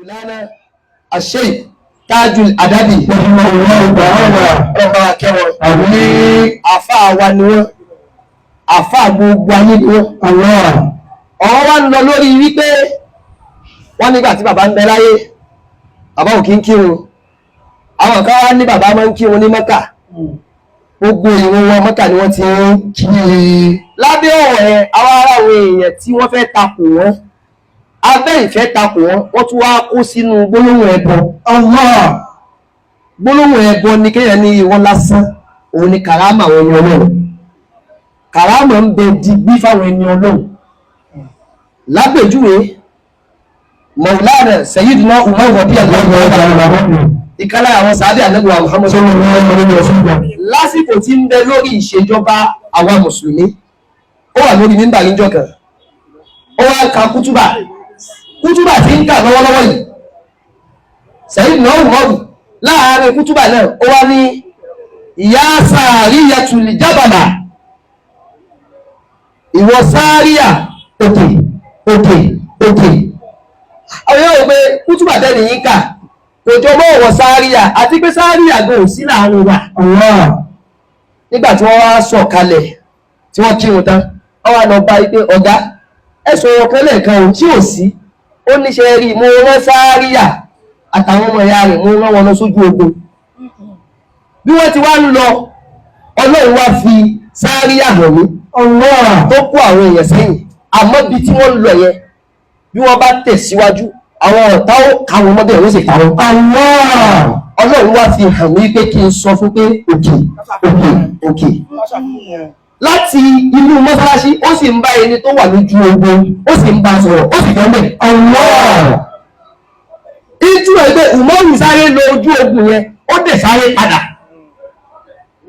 Maulana Sheikh Tajul Adabi ọba akẹwọn àfà wa ni wọ́n àfà gbogbo ayé ni wọ́n ọ̀rọ̀ wa ń lọ lórí wípé wọ́n nígbà tí bàbá ń bẹ láyé bàbá ò kí ń kírun àwọn kan wá ní bàbá máa ń kírun ní Mẹ́kà gbogbo ìrun wọn Mẹ́kà ni wọ́n ti ń kí lábẹ́ ọ̀rọ̀ yẹn àwọn ará àwọn èèyàn tí wọ́n fẹ́ takò wọ́n abẹ́ ìfẹ́ takò wọ́n tún wá kó sínú gbólóhùn ẹbọ gbólóhùn ẹbọ ní kéèyàn ní ìwọ́n lásán òun ni kàrámà àwọn ẹni Ọlọ́run kàrámà ń bẹ digbí fáwọn ẹni Ọlọ́run lápèjúwe Maulana Sayyidina Umar ìkálá àwọn sàábì Ànábì wa Muhammad lásìkò tí ń bẹ lórí ìṣèjọba àwa mùsùlùmí ó wà lórí mímbà níjọ́ kan ó wá ka kútúbà tí ń kà lọ́wọ́lọ́wọ́ yìí Sayyidina Umar láàárín kútúbà náà ó wá ní ìyá Sariyatul Jabala ìwọ Sáríyà òkè àwọn yóò pé kútúbà tẹ́lẹ̀ yín kà òjò mọ́ ọ̀wọ̀ Sáríyà àti pé Sáríyà gan ò sí láàárín wa nígbà tí wọ́n wá sọ̀ kalẹ̀ tí wọ́n kírun tán wọ́n wá lọ bá ipé ọ̀gá ẹ̀sùn ọ̀kan lẹ́ẹ̀kan ò tí ò sí ó níṣẹ́ rí mo rán Sáríyà àtàwọn ọmọ ìyá rẹ̀ mo rán wọn lọ sójú ogun bí wọ́n ti wá ń lọ Ọlọ́run wá fi Sáríyà hàn mí tó kó àwọn èèyàn sẹ́yìn àmọ́ bí tí wọ́n lọ yẹn bí wọ́n bá tẹ̀síwájú àwọn ọ̀tá ó káwọn ọmọdé ẹ̀rọ sì káwọn Ọlọ́run wá fi hàn mí pé kí n sọ fún pé òkè láti inú mọ́sálásí ó sì ń bá ẹni tó wà lójú ogun ó sì ń bá sọ̀rọ̀ ó sì gbọ́nbẹ̀ ìjú ẹgbẹ́ Umaru sáré lọ ojú ogun yẹn ó dẹ̀ sáré padà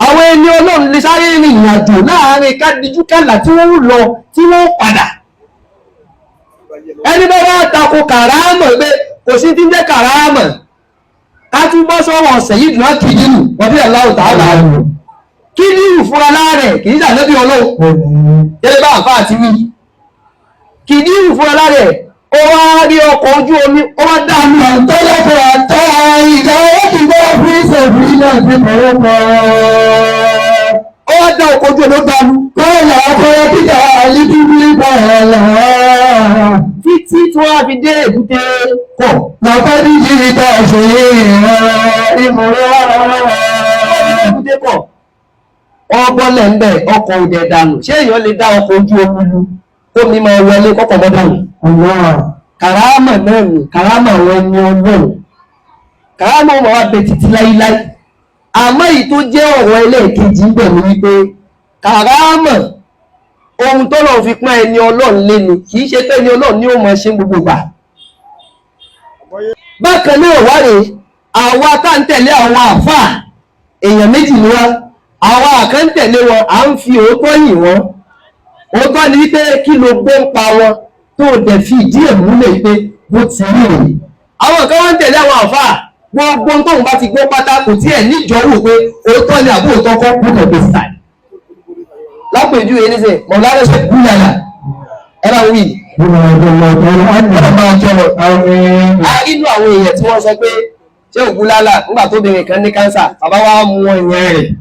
àwọn ẹni Ọlọ́run lè sáré rìn ìrìnàjò láàárín kádìjú kálà tí wọ́n lọ tí wọ́n padà ẹni bá wá tako kàrámọ̀ pé kò sí tí ń jẹ́ kàrámọ̀ ká tún bọ́ sọ́wọ́ Sayyidina Kìdírù wọ́bí Allahu ta'ala Kìdírù fúnra láàrẹ̀ kìí sàlẹ́bí Ọlọ́run tẹ́lẹ̀ bá àfáà ti wí Kìdírù fúnra láàrẹ̀ ó wá rí ọkọ̀ ojú omi ó wá dáàmù àtọ́lọ́pọ̀ àtọ́ ìdáwọ́ kì bọ́ fún ìṣẹ̀fì náà sí mọ̀ọ́mọ́ ó wá dá ọkọ̀ ojú omi ó dáàmù kọ́ọ̀lá ọkọ̀ títà àlítúbí bàálà títí tí wọ́n fi dé èbúté kọ̀ lọ́pẹ́dí jíríta ṣòye èbúté kọ̀ ọgbọ́lẹ̀ ń bẹ̀ ọkọ̀ òdẹ̀ dànù ṣé èèyàn lè dá ọkọ̀ ojú omi lu tó mi máa wọlé kọ́kọ̀ mọ́dànù kàrámà náà nì kàrámà àwọn ẹni Ọlọ́run kàrámà ọmọ wa bẹ títí láíláí àmọ́ èyí tó jẹ́ ọ̀rọ̀ ẹlẹ́ẹ̀kejì ń bẹ̀ ní wípé kàrámà ohun tó lọ́n fi pọ́n ẹni Ọlọ́run lé ni kìí ṣe pé ẹni Ọlọ́run ní ó mọ̀ ṣe gbogbo gbà bákan náà wá rèé àwa tá ń tẹ̀lé àwọn àfáà èèyàn méjì ni wá àwa kan ń tẹ̀lé wọn à ń fi òótọ́ yìn wọ́n òótọ́ ni wípé kí ló gbé ń pa wọn tó dẹ̀ fi ìdí ẹ̀ múlẹ̀ pé bó ti rí rèé àwọn kan wọ́n ń tẹ̀lé àwọn àfáà gbogbo tóun bá ti gbọ́ pátá kò tí ẹ̀ níjọ́wò pé òótọ́ ni àbó òótọ́ kọ́ púpọ̀ gbèsè tàì lápèjú ẹnìṣẹ́ Maulana Sheikh Búyàyà ẹ̀rọ wí ọmọ ọjọ́ inú àwọn èèyàn tí wọ́n sọ pé ṣé ògúnlálà nígbà tó bèèrè kan ní kánsà bàbá wa mú ọyàn rẹ̀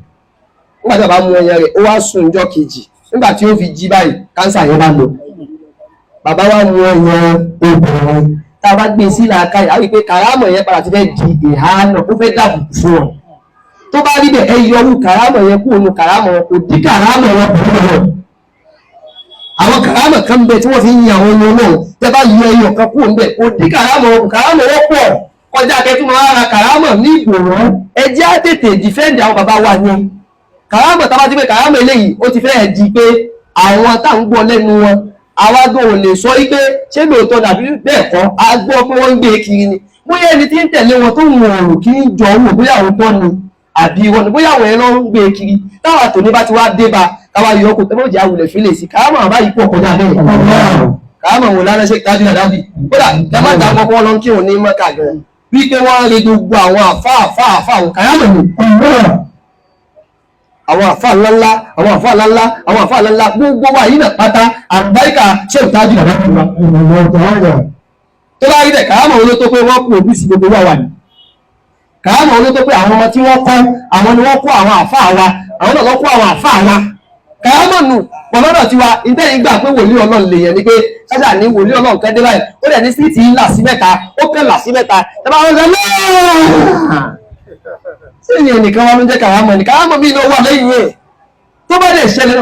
nígbà tí bàbá mú ọyàn rẹ̀ ó wá sùn ọjọ́ kejì nígbà tí ó fi jí báyìí kánsà yẹn bá lọ bàbá wa mú ọyàn obìnrin tá a bá gbé sí làákàyè á rí i pé kàrámọ̀ yẹn padà ti fẹ́ di ìhánà ó fẹ́ dàbùkù fún wọn tó bá rí bẹ́ẹ̀ ẹ yọ orú kàrámọ̀ yẹn kúrò ní kàrámọ̀ wọn kò dí kàrámọ̀ wọn pẹ̀lú wọn àwọn kàrámọ̀ kan bẹ tí wọ́n fi ń yin àwọn ọmọ náà tẹ́ bá yọ ẹyọ kan kúrò níbẹ̀ kò dí kàrámọ̀ wọn kàrámọ̀ wọn pọ̀ kọjá akẹ́tùmọ̀ ara kàrámọ̀ ní ìgbòho ẹ jẹ́ á tètè dìfẹ́ǹdì àwọn bàbá wa ni kàrámọ̀ tá a bá ti pé kàrámọ̀ eléyìí ó ti fẹ́ẹ̀ di pé àwọn tá à ń gbọ́ lẹ́nu wọn àwa gan ò lè sọ pé ṣé lóòótọ́ dàbí bẹ́ẹ̀ kọ́ a gbọ́ pé wọ́n ń gbé kiri ni bóyá ẹni tí ń tẹ̀lé wọn tó ń wọ̀rùn kí ń jọ wò bóyá àwọn tọ́ ni àbí wọn ni bóyá àwọn ẹran ń gbé kiri táwa tòní bá ti wá dé bá káwa yọ ọkọ̀ tẹ́lẹ̀ òjì àwùlẹ̀ fi lè sí kàrámọ̀ àbá yìí pọ̀ kọjá bẹ́ẹ̀ kàrámọ̀ wò lánàá ṣe dájú àdábì kódà ẹ má dá kọ́kọ́ lọ kí òun ní Mẹ́kà gan wípé wọ́n rí gbogbo àwọn àfáà àwọn kàrámọ̀ ni àwọn àfáà ńláńlá gbogbo wa yìí nà pátá àbáríkà ṣe ìtajú àdábì wa tó bá rí bẹ́ẹ̀ kàrámọ̀ wọn ló tó pé wọ́n kú òbí sí gbogbo wà ní kàrámọ̀ wọn ló tó pé àwọn ọmọ tí wọ́n kọ́ àwọn ni wọ́n kó àwọn àfáà wa àwọn náà lọ́ kó àwọn àfáà wa kàrámọ̀ nù pọ̀lọ́dọ̀ tiwa ìtẹ́yìn gbà pé wòlíì ọlọ́run lè yẹn ni pé ṣáṣà ní wòlíì ọlọ́run kẹ́ dé báyìí ó dẹ̀ ní síìtì ńlá sí mẹ́ta ó kẹ́ là sí mẹ́ta ẹ bá wọn sọ náà sí ìyẹn nìkan wọn ló jẹ́ kàrámọ̀ ní kàrámọ̀ bí iná wà lẹ́yìn yẹn tó bá dẹ̀ ṣẹlẹ̀